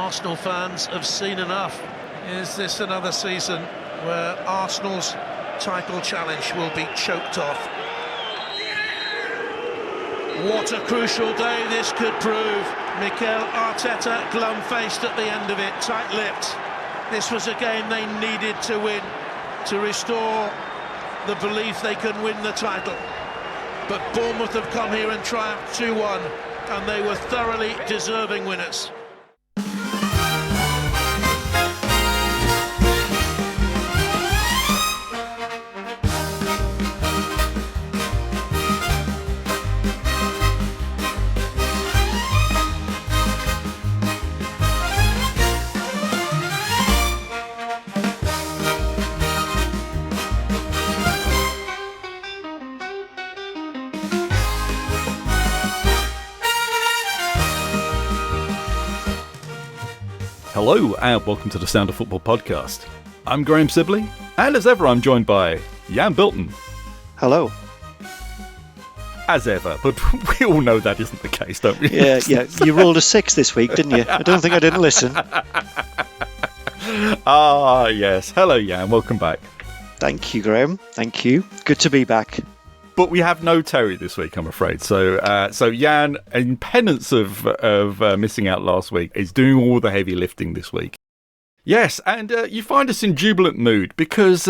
Arsenal fans have seen enough. Is this another season where Arsenal's title challenge will be choked off? What a crucial day this could prove. Mikel Arteta glum-faced at the end of it, tight-lipped. This was a game they needed to win to restore the belief they can win the title. But Bournemouth have come here and triumphed 2-1, and they were thoroughly deserving winners. Hello and welcome to the Sound of Football podcast. I'm Graham Sibley, and as ever I'm joined by Jan Bilton. Hello. As ever, but we all know that isn't the case, don't we? Yeah. You rolled a 6 this week, didn't you? I don't think I didn't listen. Yes. Hello Jan, welcome back. Thank you, Graham. Thank you. Good to be back. But we have no Terry this week, I'm afraid. So Jan, in penance of missing out last week, is doing all the heavy lifting this week. Yes, and you find us in jubilant mood because,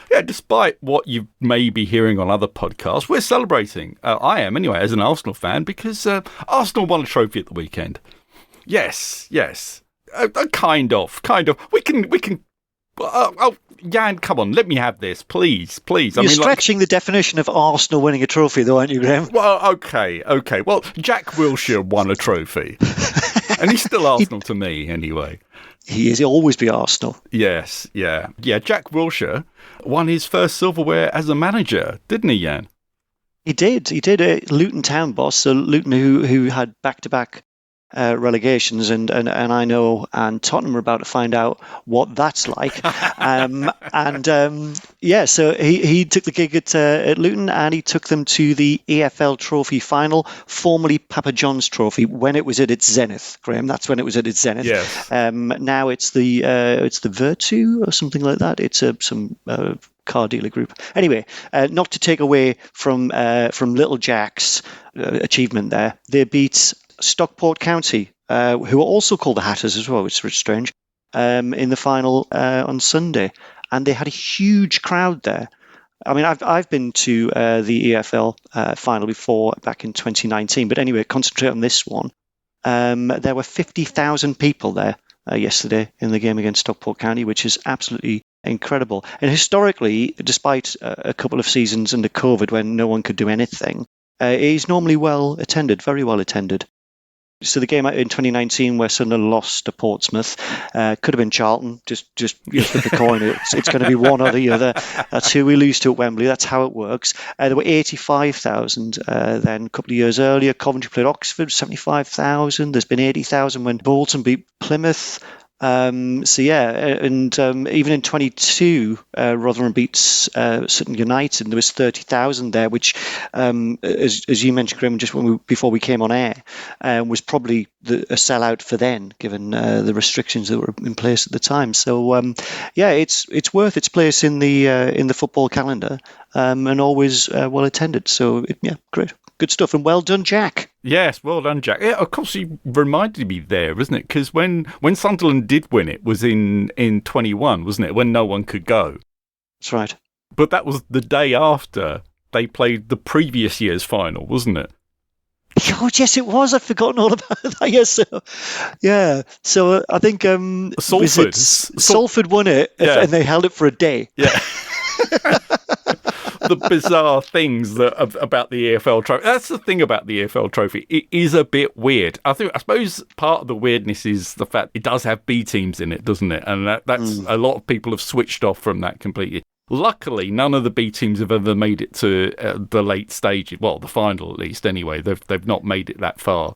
despite what you may be hearing on other podcasts, we're celebrating. I am, anyway, as an Arsenal fan, because Arsenal won a trophy at the weekend. Yes. Kind of. We can. Jan, come on, let me have this, please. You're stretching the definition of Arsenal winning a trophy, though, aren't you, Graham? Well, okay. Well, Jack Wilshere won a trophy, and he's still Arsenal to me, anyway. He'll always be Arsenal. Yes, yeah. Jack Wilshere won his first silverware as a manager, didn't he, Jan? He did. Luton town boss, so Luton who had back-to-back relegations, and I know, and Tottenham are about to find out what that's like. So he took the gig at Luton, and he took them to the EFL Trophy final, formerly Papa John's Trophy, when it was at its zenith. Graham, that's when it was at its zenith. Yes. Now it's the Virtu or something like that. It's some car dealer group. Anyway, not to take away from Little Jack's achievement there, they beat Stockport County, who are also called the Hatters as well, which is strange, in the final on Sunday, and they had a huge crowd there. I mean, I've been to the EFL final before, back in 2019, but anyway, concentrate on this one. There were 50,000 people there yesterday in the game against Stockport County, which is absolutely incredible. And historically, despite a couple of seasons under COVID when no one could do anything, it is normally well attended, very well attended. So the game in 2019 where Sunderland lost to Portsmouth could have been Charlton. Just flip a coin. It's going to be one or the other. That's who we lose to at Wembley. That's how it works. There were 85,000 then a couple of years earlier. Coventry played Oxford, 75,000. There's been 80,000 when Bolton beat Plymouth. Even in 22, Rotherham beat Sutton United, and there was 30,000 there, which, as you mentioned, Graham, just before we came on air, was probably a sellout for then, given the restrictions that were in place at the time. So, it's worth its place in the football calendar, and always well attended. So, great. Good stuff, and well done, Jack. Yes, well done, Jack. Yeah, of course, you reminded me there, isn't it? Because when Sunderland did win it was in 21, wasn't it? When no one could go. That's right. But that was the day after they played the previous year's final, wasn't it? Oh, yes, it was. I'd forgotten all about that. Yes, So I think Salford won it, and they held it for a day. Yeah. The bizarre things about the EFL Trophy. That's the thing about the EFL Trophy. It is a bit weird. I suppose part of the weirdness is the fact it does have B teams in it, doesn't it? And that's a lot of people have switched off from that completely. Luckily, none of the B teams have ever made it to the late stages. Well, the final at least. Anyway, they've not made it that far.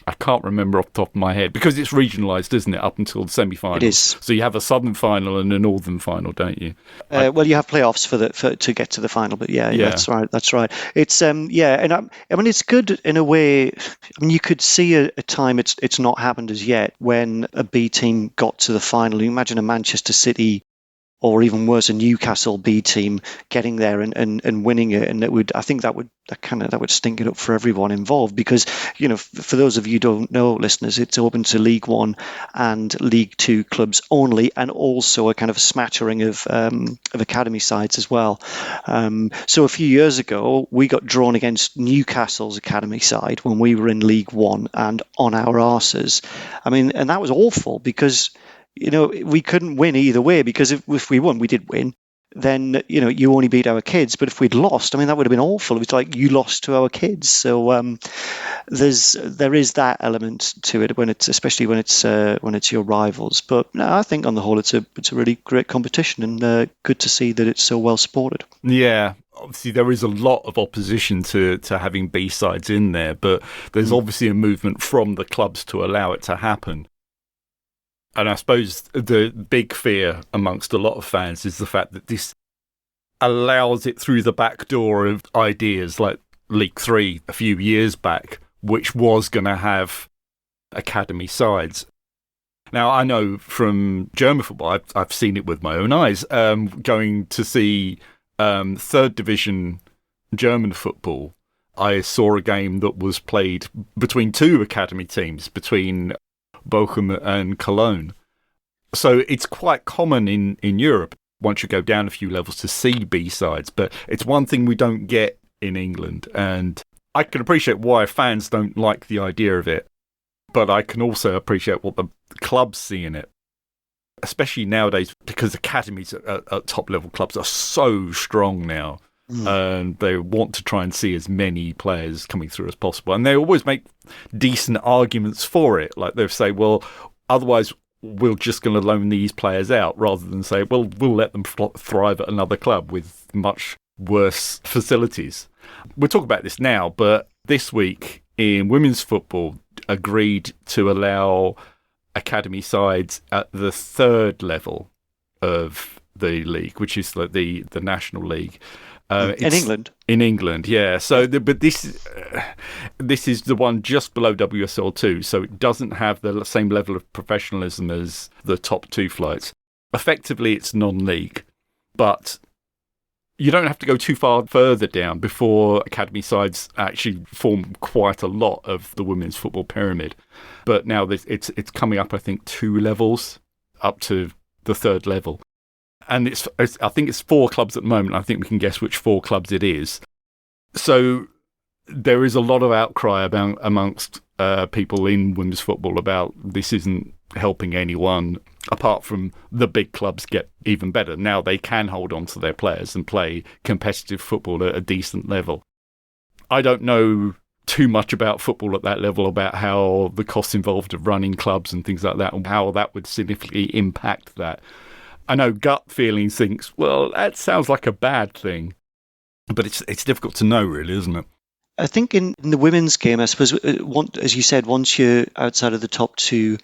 I can't remember off the top of my head, because it's regionalised, isn't it, up until the semi-finals? It is. So you have a southern final and a northern final, don't you? Well, you have playoffs to get to the final, but yeah, that's right. That's right. It's and I mean it's good in a way. I mean, you could see a time it's not happened as yet when a B team got to the final. You imagine a Manchester City, or even worse, a Newcastle B team getting there and winning it, and I think that would stink it up for everyone involved, because for those of you who don't know, listeners, it's open to League One and League Two clubs only, and also a kind of smattering of academy sides as well. So a few years ago, we got drawn against Newcastle's academy side when we were in League One and on our arses. I mean, and that was awful because we couldn't win either way, because if we won, we did win, then, you only beat our kids. But if we'd lost, I mean, that would have been awful. It was like you lost to our kids. So there is that element to it, especially when it's your rivals. But no, I think on the whole, it's a really great competition, and good to see that it's so well supported. Yeah. Obviously, there is a lot of opposition to having B-sides in there, but there's obviously a movement from the clubs to allow it to happen. And I suppose the big fear amongst a lot of fans is the fact that this allows it through the back door of ideas like League 3 a few years back, which was going to have academy sides. Now, I know from German football, I've seen it with my own eyes, going to see third division German football. I saw a game that was played between two academy teams, between Bochum and Cologne. So it's quite common in Europe, once you go down a few levels, to see B-sides, but it's one thing we don't get in England, and I can appreciate why fans don't like the idea of it, but I can also appreciate what the clubs see in it, especially nowadays, because academies at top-level clubs are so strong now. And they want to try and see as many players coming through as possible. And they always make decent arguments for it. Like they'll say, well, otherwise we're just going to loan these players out, rather than say, well, we'll let them thrive at another club with much worse facilities. We'll talk about this now, but this week in women's football agreed to allow academy sides at the third level of the league, which is like the National League. In England, yeah. So, but this is the one just below WSL2, so it doesn't have the same level of professionalism as the top two flights. Effectively, it's non-league, but you don't have to go too far further down before academy sides actually form quite a lot of the women's football pyramid. But now it's coming up, I think, 2 levels up to the third level. And I think it's 4 clubs at the moment. I think we can guess which 4 clubs it is. So there is a lot of outcry amongst people in women's football about this isn't helping anyone, apart from the big clubs get even better. Now they can hold on to their players and play competitive football at a decent level. I don't know too much about football at that level, about how the costs involved of running clubs and things like that, and how that would significantly impact that. I know gut feeling thinks, well, that sounds like a bad thing, but it's difficult to know, really, isn't it? I think in the women's game, I suppose, as you said, once you're outside of the top 2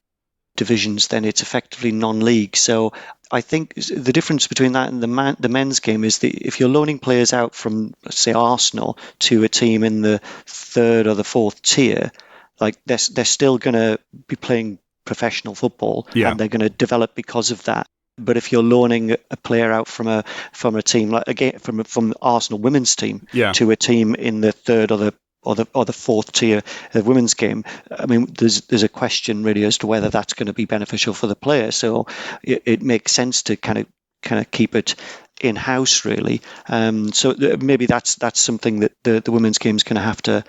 divisions, then it's effectively non-league. So I think the difference between that and the men's game is that if you're loaning players out from, say, Arsenal to a team in the 3rd or the 4th tier, like they're still going to be playing professional football, and they're going to develop because of that. But if you're loaning a player out from a team, like again from the Arsenal women's team to a team in the 3rd or the 4th tier of women's game, I mean, there's a question really as to whether that's going to be beneficial for the player. So it makes sense to kind of keep it in house, really. So maybe that's something that the women's game is going to have to,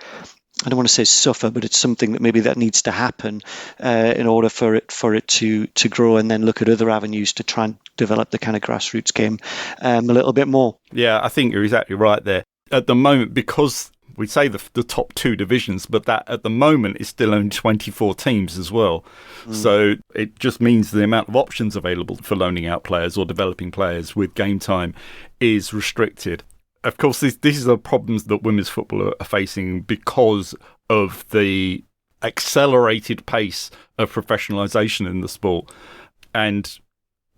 I don't want to say suffer, but it's something that maybe that needs to happen in order for it to grow, and then look at other avenues to try and develop the kind of grassroots game a little bit more. Yeah, I think you're exactly right there. At the moment, because we say the top 2 divisions, but that at the moment is still only 24 teams as well. So it just means the amount of options available for loaning out players or developing players with game time is restricted. Of course, these are problems that women's football are facing because of the accelerated pace of professionalisation in the sport, and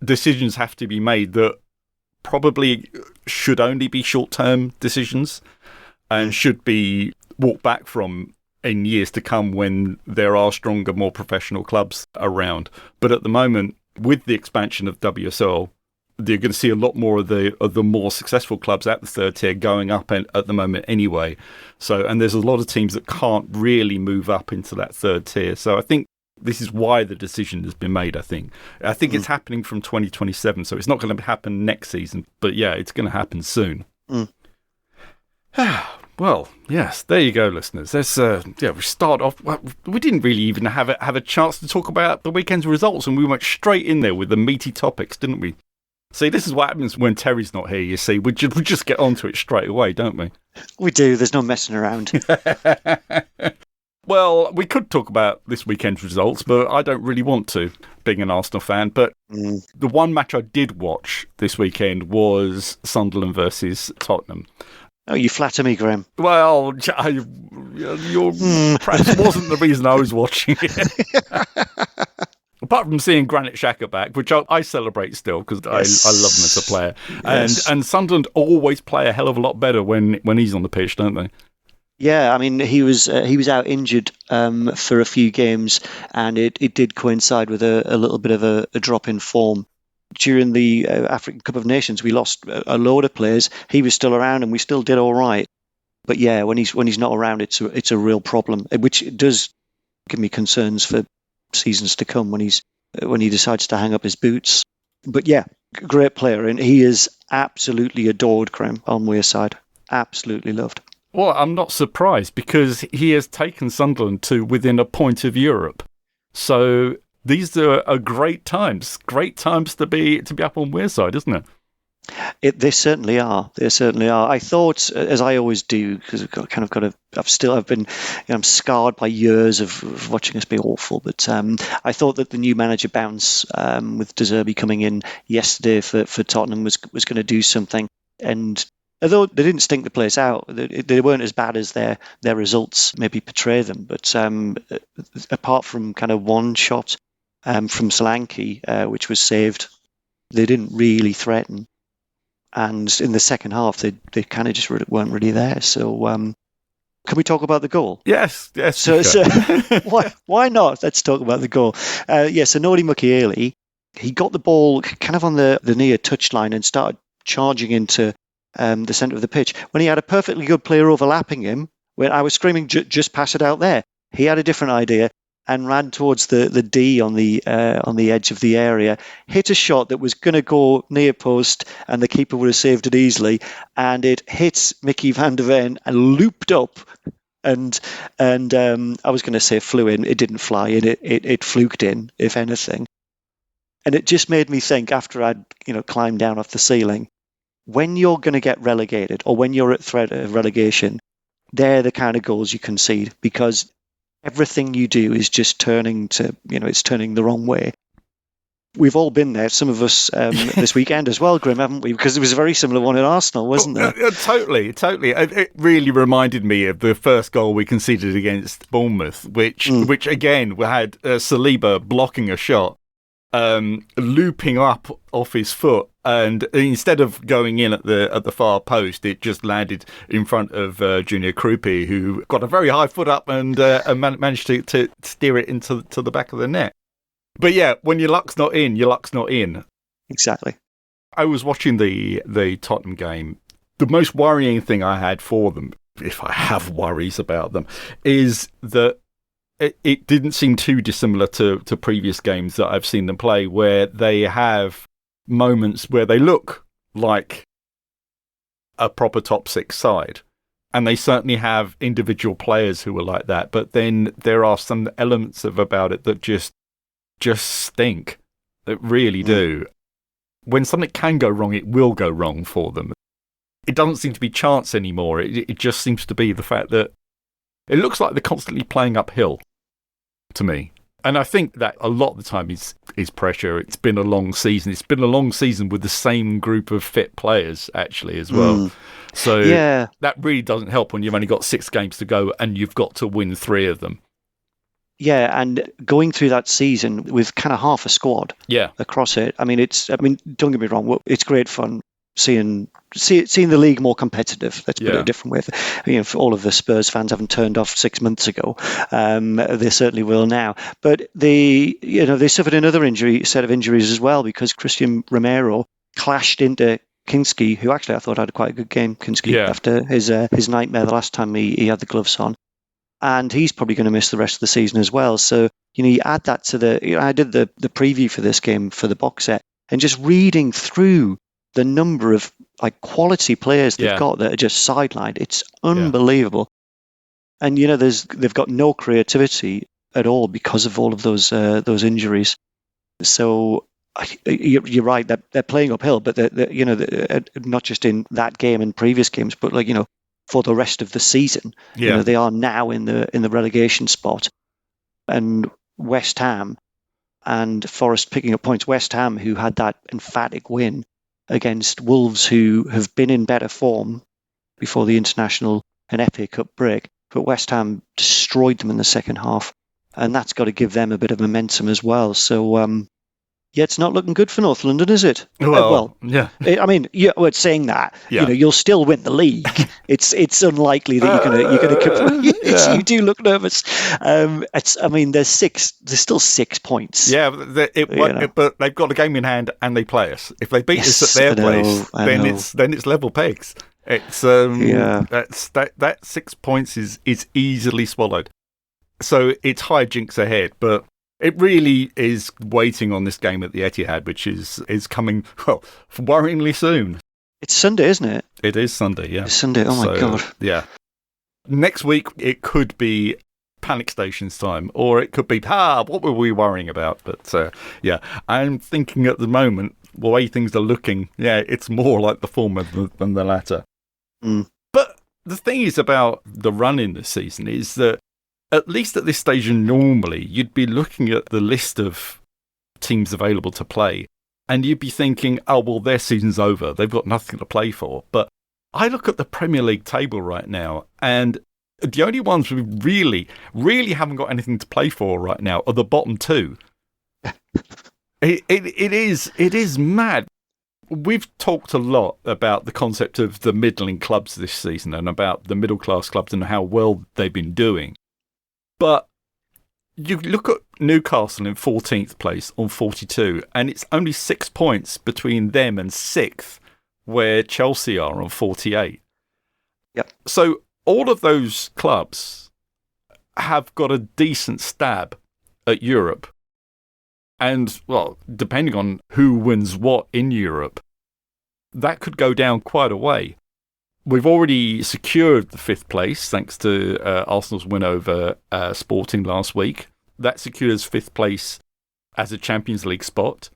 decisions have to be made that probably should only be short-term decisions and should be walked back from in years to come when there are stronger, more professional clubs around. But at the moment, with the expansion of WSL, you're going to see a lot more of the more successful clubs at the third tier going up at the moment anyway. So, and there's a lot of teams that can't really move up into that third tier. So I think this is why the decision has been made, I think. It's happening from 2027, so it's not going to happen next season. But yeah, it's going to happen soon. Well, yes, there you go, listeners. Let's we start off. Well, we didn't really even have a chance to talk about the weekend's results, and we went straight in there with the meaty topics, didn't we? See, this is what happens when Terry's not here, you see. We just get onto it straight away, don't we? We do. There's no messing around. Well, we could talk about this weekend's results, but I don't really want to, being an Arsenal fan. But the one match I did watch this weekend was Sunderland versus Tottenham. Oh, you flatter me, Graham. Well, your perhaps wasn't the reason I was watching it. Apart from seeing Granit Xhaka back, which I celebrate still because I love him as a player. Yes. And Sunderland always play a hell of a lot better when he's on the pitch, don't they? Yeah, I mean, he was out injured for a few games, and it did coincide with a little bit of a drop in form. During the African Cup of Nations, we lost a load of players. He was still around, and we still did all right. But yeah, when he's not around, it's a real problem, which does give me concerns for seasons to come when he decides to hang up his boots. But yeah, great player, and he is absolutely adored, Graham, on Wearside. Absolutely loved. Well, I'm not surprised because he has taken Sunderland to within a point of Europe. So these are great times to be up on Wearside, isn't it? They certainly are. They certainly are. I thought, as I always do, because I'm scarred by years of watching us be awful. But I thought that the new manager bounce with De Zerbi coming in yesterday for Tottenham was going to do something. And although they didn't stink the place out, they weren't as bad as their results maybe portray them. But apart from kind of one shot from Solanke, which was saved, they didn't really threaten. And in the second half, they kind of just weren't really there. So can we talk about the goal? Yes. So why not? Let's talk about the goal. So Nodi Mukiele, he got the ball kind of on the near touchline and started charging into the centre of the pitch. When he had a perfectly good player overlapping him, when I was screaming, just pass it out there. He had a different idea and ran towards the D on the edge of the area, hit a shot that was going to go near post, and the keeper would have saved it easily. And it hit Mickey van der Ven and looped up, and I was going to say flew in. It didn't fly in. It fluked in, if anything. And it just made me think, after I'd climbed down off the ceiling, when you're going to get relegated or when you're at threat of relegation, they're the kind of goals you concede, because everything you do is just turning the wrong way. We've all been there, some of us this weekend as well, Grim, haven't we? Because it was a very similar one at Arsenal, wasn't there? Totally. It really reminded me of the first goal we conceded against Bournemouth, which again, we had Saliba blocking a shot, looping up off his foot, and instead of going in at the far post, it just landed in front of Junior Krupi, who got a very high foot up and managed to steer it into the back of the net. But yeah, when your luck's not in, your luck's not in. Exactly. I was watching the Tottenham game. The most worrying thing I had for them, if I have worries about them, is that it didn't seem too dissimilar to previous games that I've seen them play, where they have moments where they look like a proper top six side, and they certainly have individual players who are like that, but then there are some elements about it that just stink, that really do. When something can go wrong, it will go wrong for them. It doesn't seem to be chance anymore. It just seems to be the fact that it looks like they're constantly playing uphill to me. And I think that a lot of the time is pressure. It's been a long season. It's been a long season with the same group of fit players, actually, as well. So that really doesn't help when you've only got 6 games to go and you've got to win 3 of them. Yeah, and going through that season with kind of half a squad Yeah. across it. I mean, don't get me wrong, it's great fun seeing the league more competitive. Let's put it a different way. For all of the Spurs fans haven't turned off 6 months ago, they certainly will now. But they suffered another set of injuries as well, because Christian Romero clashed into Kinski, who actually I thought had quite a good game. Kinski, after his nightmare the last time he had the gloves on. And he's probably going to miss the rest of the season as well. So, you add that to I did the preview for this game for the box set, and just reading through the number of quality players they've got that are just sidelined. It's unbelievable. And, they've got no creativity at all because of all of those injuries. So you're right, they're playing uphill, but they're not just in that game and previous games, but for the rest of the season. They are now in the relegation spot. And West Ham and Forest picking up points. West Ham, who had that emphatic win against Wolves, who have been in better form before the international and FA Cup break, but West Ham destroyed them in the second half, and that's got to give them a bit of momentum as well. So it's not looking good for North London, is it? Well, yeah. I mean, it's saying that you'll still win the league. It's unlikely that you're going to. You do look nervous. There's still 6 points. Yeah, but they've got a game in hand and they play us. If they beat us at their place, then it's level pegs. It's that 6 points is easily swallowed. So it's hijinks ahead, but it really is waiting on this game at the Etihad, which is coming, worryingly soon. It's Sunday, isn't it? It is Sunday, yeah. It's Sunday, my God. Yeah. Next week, it could be panic stations time, or it could be, what were we worrying about? But, I'm thinking at the moment, the way things are looking, it's more like the former than the latter. Mm. But the thing is about the run in this season is that at least at this stage, normally, you'd be looking at the list of teams available to play, and you'd be thinking, their season's over. They've got nothing to play for. But I look at the Premier League table right now, and the only ones we really, really haven't got anything to play for right now are the bottom two. It is mad. We've talked a lot about the concept of the middling clubs this season and about the middle-class clubs and how well they've been doing. But you look at Newcastle in 14th place on 42, and it's only 6 points between them and 6th, where Chelsea are on 48. Yep. So all of those clubs have got a decent stab at Europe. And, depending on who wins what in Europe, that could go down quite a way. We've already secured the 5th place thanks to Arsenal's win over Sporting last week. That secures 5th place as a Champions League spot.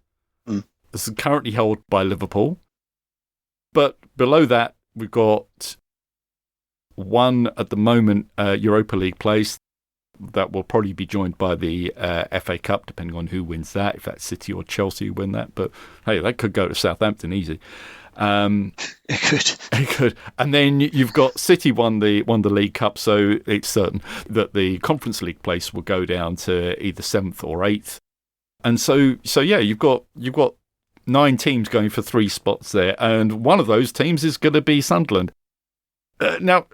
Mm. This is currently held by Liverpool. But below that, we've got one at the moment Europa League place that will probably be joined by the FA Cup, depending on who wins that, if that's City or Chelsea who win that. But hey, that could go to Southampton easy. It could. And then you've got City won the League Cup, so it's certain that the Conference League place will go down to either 7th or 8th. And so you've got 9 teams going for 3 spots there, and one of those teams is going to be Sunderland. Now,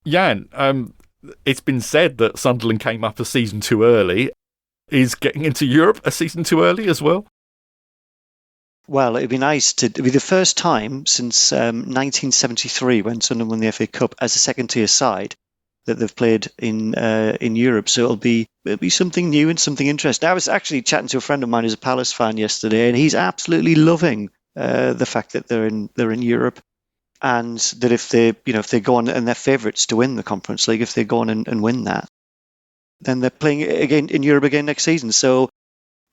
Jan, it's been said that Sunderland came up a season too early. Is getting into Europe a season too early as well? Well, it'd be nice to be the first time since 1973 when Sunderland won the FA Cup as a second-tier side that they've played in Europe. So it'll be something new and something interesting. I was actually chatting to a friend of mine who's a Palace fan yesterday, and he's absolutely loving the fact that they're in Europe, and that if they go on, and they're favourites to win the Conference League, if they go on and win that, then they're playing again in Europe again next season. So.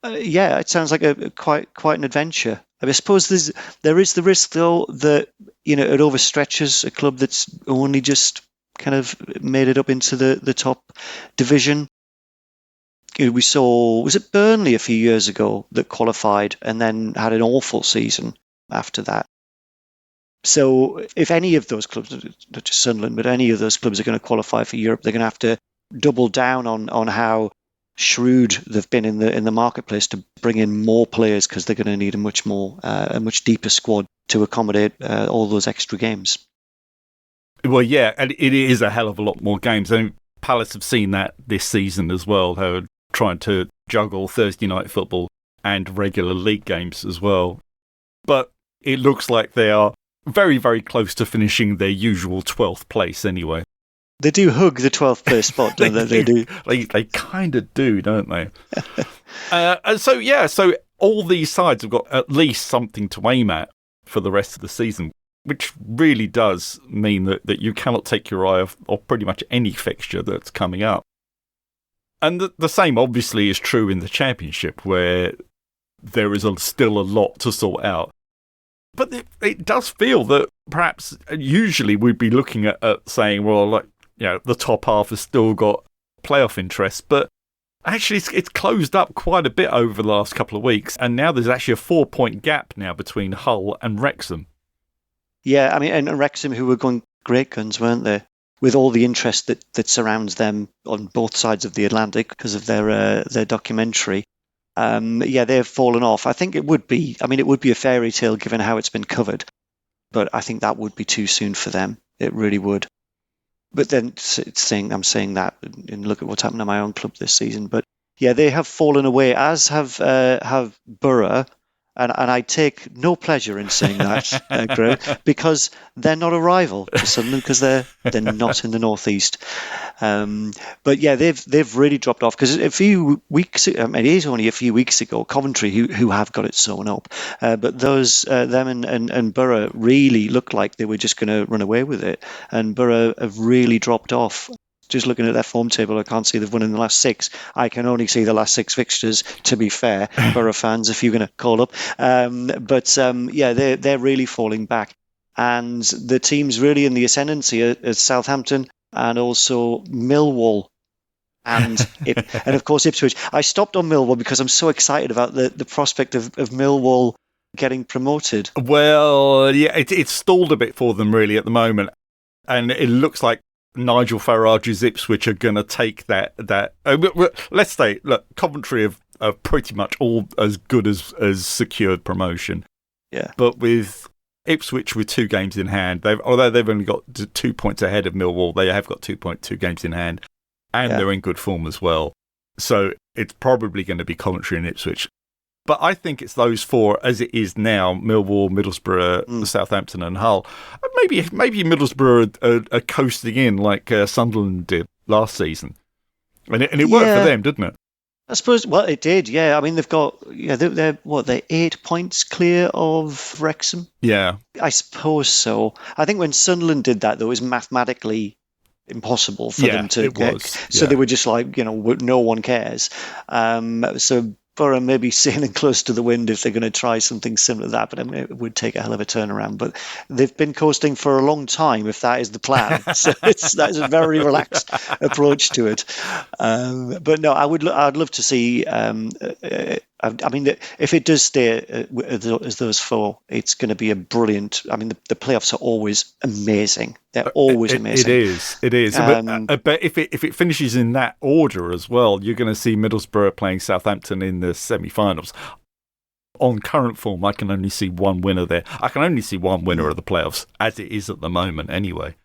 It sounds like a quite an adventure. I suppose there is the risk, though, that it overstretches a club that's only just kind of made it up into the top division. We saw, was it Burnley a few years ago that qualified and then had an awful season after that? So if any of those clubs, not just Sunderland, but any of those clubs are going to qualify for Europe, they're going to have to doubled down on how shrewd they've been in the marketplace to bring in more players, because they're going to need a much deeper squad to accommodate all those extra games. Well, yeah, and it is a hell of a lot more games. I mean, Palace have seen that this season as well. They're trying to juggle Thursday night football and regular league games as well. But it looks like they are very, very close to finishing their usual 12th place anyway. They do hug the 12th place spot, don't they? They do. They kind of do, don't they? And so all these sides have got at least something to aim at for the rest of the season, which really does mean that you cannot take your eye off pretty much any fixture that's coming up. And the same obviously is true in the Championship, where there is still a lot to sort out. But it does feel that perhaps usually we'd be looking at saying, well, like, you know, the top half has still got playoff interest, but actually it's closed up quite a bit over the last couple of weeks, and now there's actually a 4-point gap now between Hull and Wrexham. Yeah, I mean, and Wrexham, who were going great guns, weren't they? With all the interest that surrounds them on both sides of the Atlantic because of their documentary. They've fallen off. I think it would be a fairy tale given how it's been covered, but I think that would be too soon for them. It really would. But then I'm saying that and look at what's happened to my own club this season. But yeah, they have fallen away, as have Borough. And I take no pleasure in saying that, Graham, because they're not a rival to Sunderland, because they're not in the northeast. But yeah, they've really dropped off, because a few weeks, it is only a few weeks ago, Coventry who have got it sewn up, but them and Borough really looked like they were just going to run away with it, and Borough have really dropped off. Just looking at their form table, I can't see they've won in the last 6. I can only see the last 6 fixtures, to be fair, Borough fans, if you're going to call up. They're really falling back. And the teams really in the ascendancy are Southampton and also Millwall. And of course Ipswich. I stopped on Millwall because I'm so excited about the prospect of Millwall getting promoted. Well, yeah, it's stalled a bit for them really at the moment. And it looks like Nigel Farage's Ipswich are going to take that. Let's say, look, Coventry are pretty much all as good as secured promotion. Yeah. But with Ipswich with 2 games in hand, although they've only got 2 points ahead of Millwall, they have got 2 games in hand, and they're in good form as well. So it's probably going to be Coventry and Ipswich. But I think it's those 4 as it is now: Millwall, Middlesbrough, Southampton and Hull. Maybe Middlesbrough are coasting in like Sunderland did last season. And it worked for them, didn't it? I suppose, well, it did, yeah. I mean, they're 8 points clear of Wrexham? Yeah. I suppose so. I think when Sunderland did that, though, it was mathematically impossible for them to get. So they were just like, no one cares. So Borough maybe sailing close to the wind if they're going to try something similar to that, but I mean, it would take a hell of a turnaround. But they've been coasting for a long time, if that is the plan. So that's a very relaxed approach to it. But no, I'd love to see. I mean, if it does stay as those 4, it's going to be a brilliant. I mean, the playoffs are always amazing. They're always amazing. It is. But if it finishes in that order as well, you're going to see Middlesbrough playing Southampton in the semi-finals. On current form, I can only see one winner there. I can only see one winner of the playoffs, as it is at the moment, anyway.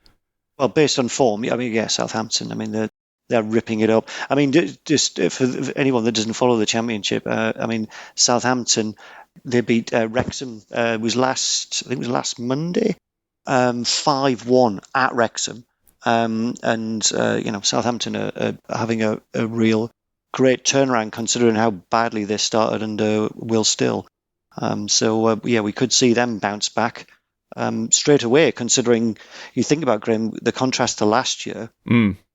Well, based on form, I mean, yeah, Southampton. I mean, they're ripping it up. I mean, just for anyone that doesn't follow the Championship, I mean, Southampton, they beat Wrexham. Was last Monday, 5-1 at Wrexham, and Southampton are having a real great turnaround considering how badly they started under Will Still. We could see them bounce back straight away. Considering you think about, Graham, the contrast to last year.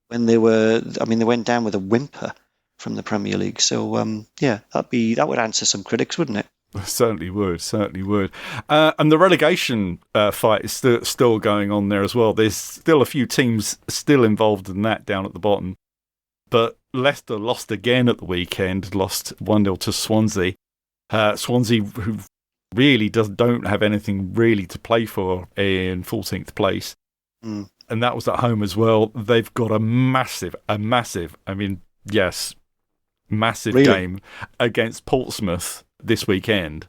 When they went down with a whimper from the Premier League. So, that would answer some critics, wouldn't it? Certainly would. And the relegation fight is still going on there as well. There's still a few teams still involved in that down at the bottom. But Leicester lost again at the weekend, lost 1-0 to Swansea. Swansea, who really don't have anything really to play for in 14th place. and that was at home as well. They've got a massive, massive game against Portsmouth this weekend.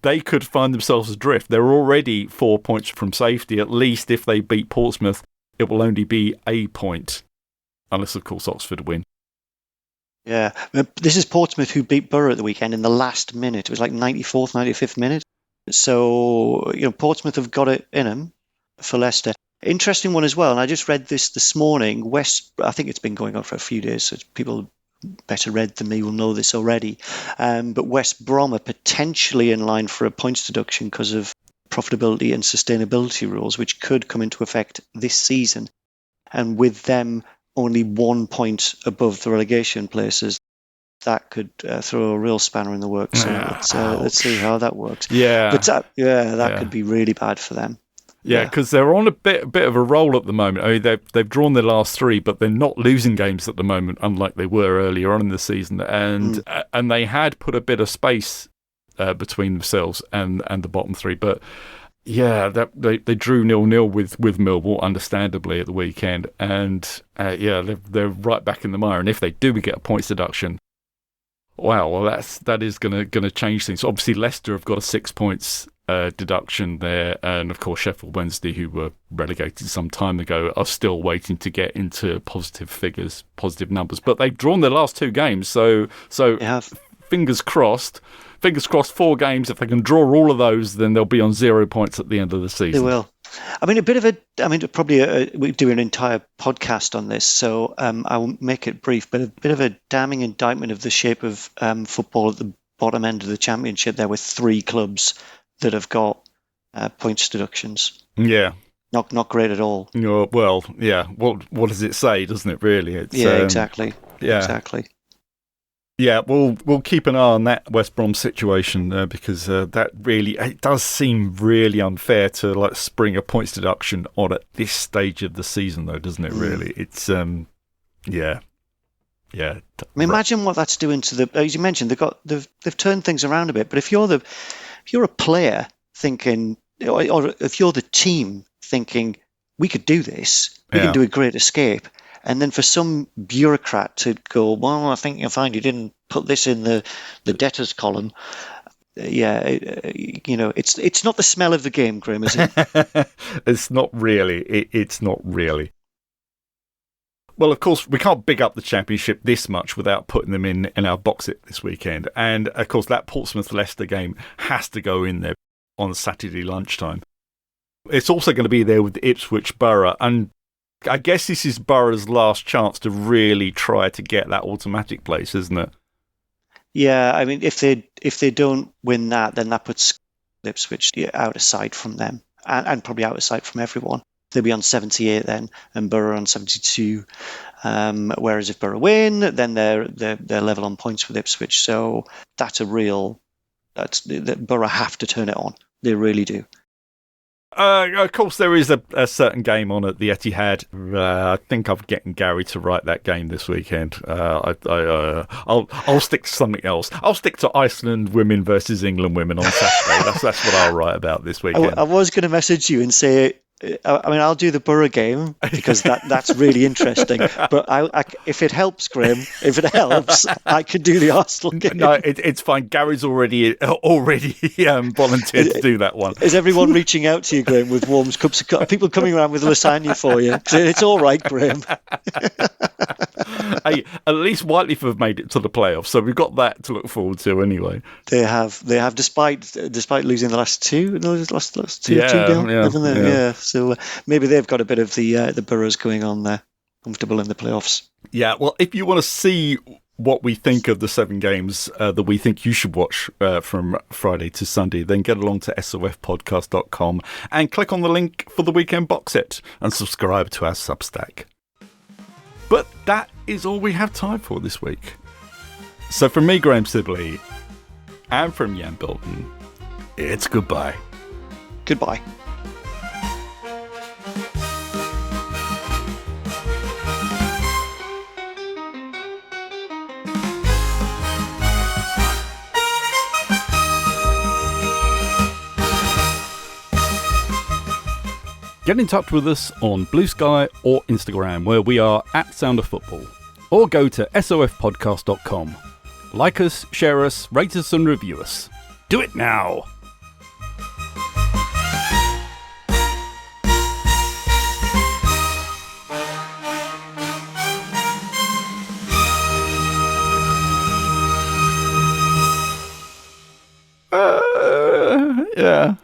They could find themselves adrift. They're already 4 points from safety. At least if they beat Portsmouth, it will only be a point, unless, of course, Oxford win. Yeah, this is Portsmouth who beat Borough at the weekend in the last minute. It was like 94th, 95th minute. So, Portsmouth have got it in them for Leicester. Interesting one as well, and I just read this morning. I think it's been going on for a few days, so people better read than me will know this already. But West Brom are potentially in line for a points deduction because of profitability and sustainability rules, which could come into effect this season. And with them only 1 point above the relegation places, that could throw a real spanner in the works. So let's see how that works. Yeah, but that could be really bad for them. Yeah, because they're on a bit of a roll at the moment. I mean, they've drawn their last 3, but they're not losing games at the moment, unlike they were earlier on in the season. And they had put a bit of space between themselves and the bottom 3, but. Yeah, they drew 0-0 with Millwall, understandably, at the weekend, and they're right back in the mire. And if they do get a points deduction, wow, well that is going to change things. Obviously, Leicester have got a 6 points deduction there, and of course Sheffield Wednesday, who were relegated some time ago, are still waiting to get into positive numbers. But they've drawn their last 2 games, so fingers crossed. Fingers crossed, 4 games. If they can draw all of those, then they'll be on 0 points at the end of the season. They will. I mean, we do an entire podcast on this, so I'll make it brief, but a bit of a damning indictment of the shape of football at the bottom end of the Championship there, with 3 clubs that have got points deductions. Yeah. Not great at all. Well, yeah. What does it say, doesn't it, really? Exactly. Yeah. Exactly. Yeah, we'll keep an eye on that West Brom situation because that really, it does seem really unfair to spring a points deduction on at this stage of the season, though, doesn't it? Really, it's yeah. I mean, imagine what that's doing to as you mentioned, they've turned things around a bit. But if you're a player thinking, or if you're the team thinking, we could do this, we can do a great escape. And then for some bureaucrat to go, well, I think you'll find you didn't put this in the debtors column. It's not the smell of the game, Graham, is it? It's not really. It's not really. Well, of course, we can't big up the Championship this much without putting them in our Boxset this weekend. And, of course, that Portsmouth-Leicester game has to go in there on Saturday lunchtime. It's also going to be there with Ipswich Borough, and I guess this is Borough's last chance to really try to get that automatic place, isn't it? Yeah, I mean, if they don't win that, then that puts Ipswich out of sight from them, and probably out of sight from everyone. They'll be on 78 then, and Borough on 72. Whereas if Borough win, then they're level on points with Ipswich. So that's Borough have to turn it on. They really do. Of course, there is a certain game on at the Etihad. I think I'm getting Gary to write that game this weekend. I'll stick to something else. I'll stick to Iceland women versus England women on Saturday. That's what I'll write about this weekend. I was going to message you and say, I mean, I'll do the Borough game because that's really interesting. But if it helps, Graham, I could do the Arsenal game. No, it's fine. Gary's already volunteered to do that one. Is everyone reaching out to you, Graham, with warm cups of coffee? People coming around with lasagna for you? It's all right, Graham. Hey, at least Whiteley have made it to the playoffs, so we've got that to look forward to anyway. They have, despite losing the last two, last two, yeah. So maybe they've got a bit of the Boroughs going on there, comfortable in the playoffs. Yeah, well, if you want to see what we think of the 7 games that we think you should watch from Friday to Sunday, then get along to sofpodcast.com and click on the link for the weekend box set and subscribe to our Substack. But that is all we have time for this week. So from me, Graham Sibley, and from Jan Bilton, it's goodbye. Goodbye. Get in touch with us on Blue Sky or Instagram, where we are at Sound of Football. Or go to sofpodcast.com. Like us, share us, rate us and review us. Do it now! Yeah.